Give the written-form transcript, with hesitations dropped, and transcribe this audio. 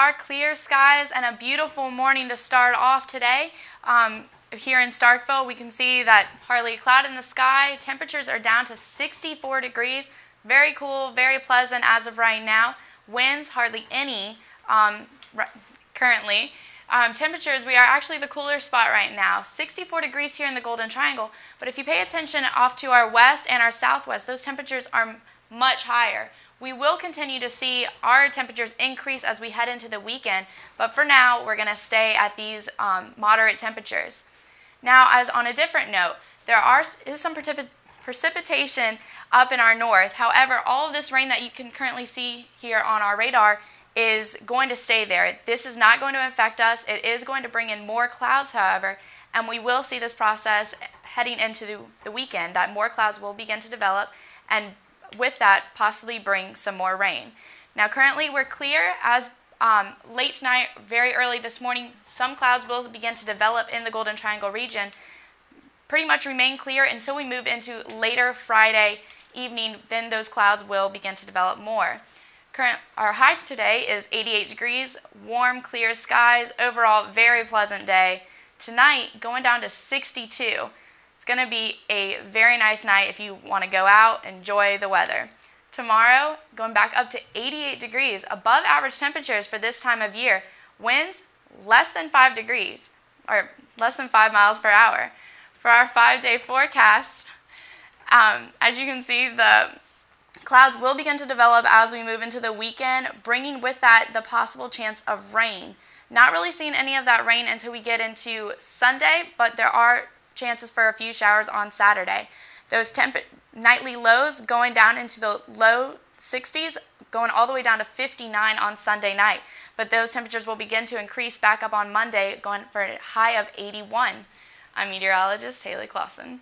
are clear skies and a beautiful morning to start off today. Here in Starkville, we can see that hardly a cloud in the sky. Temperatures are down to 64 degrees. Very cool, very pleasant as of right now. Winds, hardly any currently. Temperatures, we are actually the cooler spot right now. 64 degrees here in the Golden Triangle. But if you pay attention off to our west and our southwest, those temperatures are much higher. We will continue to see our temperatures increase as we head into the weekend, but for now we're going to stay at these moderate temperatures. Now, as on a different note, there is some precipitation up in our north. However, all of this rain that you can currently see here on our radar is going to stay there. This is not going to affect us. It is going to bring in more clouds, however, and we will see this process heading into the weekend, that more clouds will begin to develop, and with that, possibly bring some more rain. Now, currently we're clear. As late tonight, very early this morning, some clouds will begin to develop in the Golden Triangle region. Pretty much remain clear until we move into later Friday evening. Then those clouds will begin to develop more. Our high today is 88 degrees, warm, clear skies. Overall, very pleasant day. Tonight, going down to 62. It's going to be a very nice night if you want to go out, enjoy the weather. Tomorrow, going back up to 88 degrees, above average temperatures for this time of year. Winds less than 5 degrees, or less than 5 miles per hour. For our 5-day forecast, as you can see, the clouds will begin to develop as we move into the weekend, bringing with that the possible chance of rain. Not really seeing any of that rain until we get into Sunday, but there are chances for a few showers on Saturday. Those nightly lows going down into the low 60s, going all the way down to 59 on Sunday night. But those temperatures will begin to increase back up on Monday, going for a high of 81. I'm meteorologist Haley Clausen.